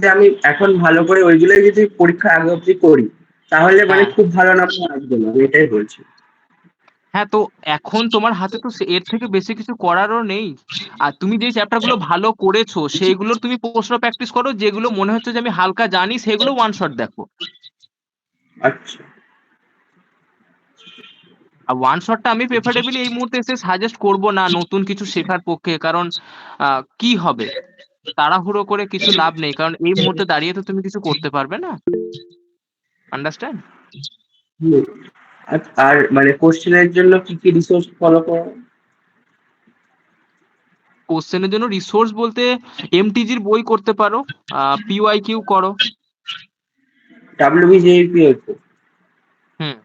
যে আমি এখন ভালো করে ওইগুলোই যদি পরীক্ষা আগে অব্দি করি তাহলে মানে হ্যাঁ খুব ভালো নাম্বার আসবে না, আমি এটাই বলছি। হ্যাঁ, তো এখন তোমার হাতে তো এর থেকে বেশি কিছু করারও নেই। আর তুমি যে চ্যাপ্টার গুলো ভালো করেছো সেইগুলোর তুমি প্রশ্ন প্র্যাকটিস করো, যেগুলো মনে হচ্ছে যে আমি হালকা জানি সেগুলো ওয়ান শট দেখো। আচ্ছা। আর ওয়ান শটটা আমি প্রেফারেবলি এই মুহূর্তে এসে সাজেস্ট করব না নতুন কিছু শেখার পক্ষে, কারণ কি হবে, তাড়াহুড়ো করে কিছু লাভ নেই, কারণ এই মুহূর্তে দাঁড়িয়ে তো তুমি কিছু করতে পারবে না। আন্ডারস্ট্যান্ড? হুম। আর মানে কোশ্চেনের জন্য কি কি রিসোর্স ফলো করো? কোশ্চেনের জন্য রিসোর্স বলতে এমটিজির বই করতে পারো, পিওয়াই কিউ করো। WBJP হতো। হুম।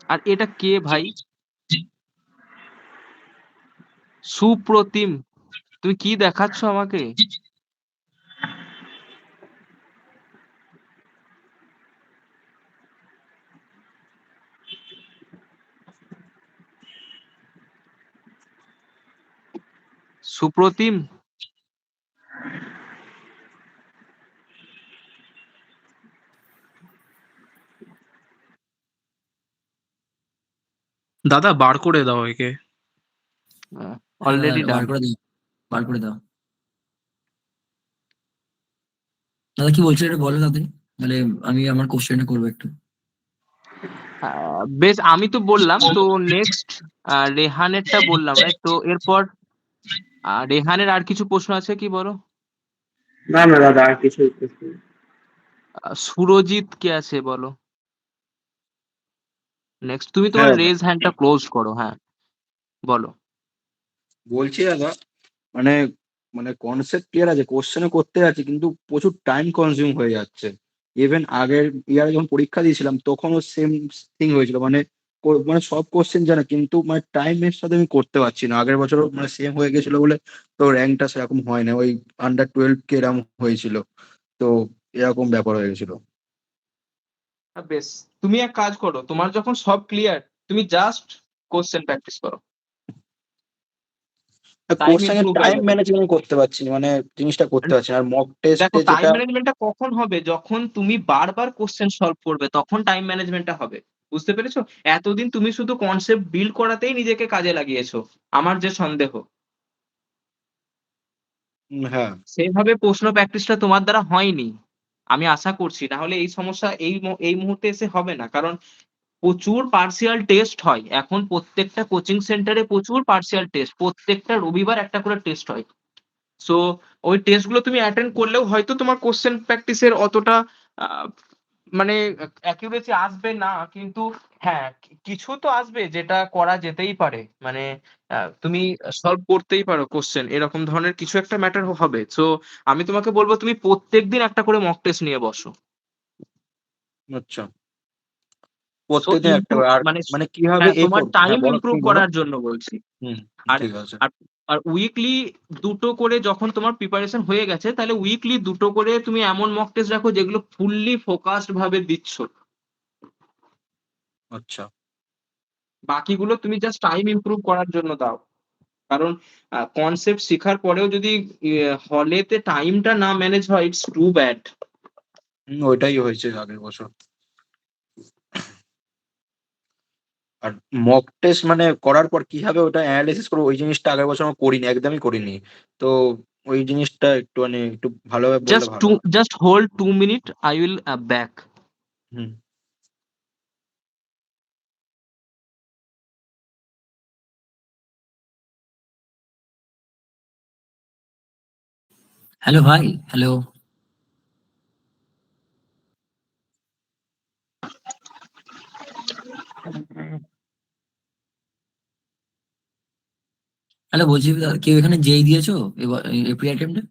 আর এটা কে ভাই? সুপ্রতিম, তুমি কি দেখাচ্ছ আমাকে? সুপ্রতিম, দাদা বার করে দাও একে। হ্যাঁ দাদা, অলরেডি ডান। বার করে দাও, বার করে দাও। দাদা কি বলছো এটা বলো তাড়াতাড়ি, তাহলে আমি আমার কোশ্চেনটা করবো একটু। বেশ, আমি তো বললাম তো। নেক্সট রেহানেরটা বললাম, রাইট? তো এরপর রেহানের আর কিছু প্রশ্ন আছে কি বলো? না না দাদা, আর কিছু প্রশ্ন নেই। সুরজিৎ কে আছে বলো? নেক্সট তুমি হ্যাঁ তোমার দাদা, রেজ হ্যান্ডটা ক্লোজ করো, হ্যাঁ বলো। বলছি দাদা, মানে মানে কনসেপ্ট ক্লিয়ার আছে, কোশ্চেনে করতে যাচ্ছি কিন্তু প্রচুর টাইম কনজিউম হয়ে যাচ্ছে। ইভেন আগের ইয়ারে যখন পরীক্ষা দিয়েছিলাম তখনও সেম থিং হয়েছিল, মানে মানে সব কোশ্চেন জানা কিন্তু মানে টাইমের সাথে আমি করতে পারছি না। আগের বছরও মানে সেম হয়ে গেছিল বলে তো র্যাঙ্কটা সেরকম হয় না, ওই আন্ডার 12 কে এরকম হয়েছিল। তো এরকম ব্যাপার হয়ে গেছিল। বেশ, তুমি এক কাজ করো, তোমার যখন সব ক্লিয়ার তুমি জাস্ট কোশ্চেন প্র্যাকটিস করো, টাইম কোশ্চেনের ইমপ্রুভ হয়ে টাইম যাবে। ম্যানেজমেন্ট করতে পারছি না, মানে জিনিসটা করতে পারছি না। আর মক দেখো, টেস্টে টাইম যেটা ম্যানেজমেন্টটা কখন হবে? যখন তুমি বারবার কোশ্চেন সলভ করবে তখন টাইম ম্যানেজমেন্টটা হবে। বুঝতে পেরেছো? এতদিন তুমি শুধু কনসেপ্ট বিল্ড করাতেই নিজেকে কাজে লাগিয়েছো, আমার যে সন্দেহ। হ্যাঁ। সেভাবে প্রশ্ন প্র্যাকটিসটা তোমার দ্বারা হয়নি, আমি আশা করছি। না হলে এই সমস্যা এই মুহূর্তে এসে হবে না, কারণ প্রচুর পার্সিয়াল টেস্ট হয় এখন প্রত্যেকটা কোচিং সেন্টারে, প্রচুর পার্সিয়াল টেস্ট, প্রত্যেকটা রবিবার একটা করে টেস্ট হয়। সো ওই টেস্ট গুলো তুমি অ্যাটেন্ড করলেও হয়তো তোমার কোশ্চেন প্র্যাকটিসের অতটা আহ, মানে অ্যাকিউরেসি আসবে না, কিন্তু হ্যাঁ কিছু তো আসবে যেটা করা যেতেই পারে। মানে তুমি সলভ করতেই পারো কোশ্চেন, এরকম ধরনের কিছু একটা ম্যাটার হবে। সো আমি তোমাকে বলবো তুমি প্রত্যেকদিন একটা করে মক টেস্ট নিয়ে বসো। আচ্ছা, সো প্রত্যেকদিন একটা ইমপ্রুভ করে। আর মানে মানে কিভাবে হ্যাঁ, এ তোমার করবো? টাইম হ্যাঁ বলো, ইমপ্রুভ তুমি বলো। করার জন্য বলছি। হুম। আর ঠিক আছে। আর আর উইকলি দুটো করে, যখন তোমার প্রিপারেশন হয়ে গেছে তাহলে উইকলি দুটো করে তুমি এমন মক টেস্ট রাখো যেগুলো ফুললি ফোকাসড ভাবে দিচ্ছ। আচ্ছা। বাকিগুলো তুমি জাস্ট টাইম ইমপ্রুভ করার জন্য দাও, কারণ কনসেপ্ট শেখার পরেও যদি হলেতে টাইমটা না ম্যানেজ হয়, ইটস টু ব্যাড। ওইটাই হয়েছে আগের বছর। আর মক টেস্ট মানে করার পর কিভাবে ওটা অ্যানালাইসিস করবো, ওই জিনিসটা আগের বছর আমরা করিনি, একদমই করিনি। তো ওই জিনিসটা একটু মানে একটু ভালোভাবে বললে ভালো হয়। Just hold 2 minute, I will back. Hmm. Hello ভাই, হ্যালো। হ্যালো, বলছি কেউ এখানে যেই দিয়েছো এবার এপ্রিল আইটেমটা?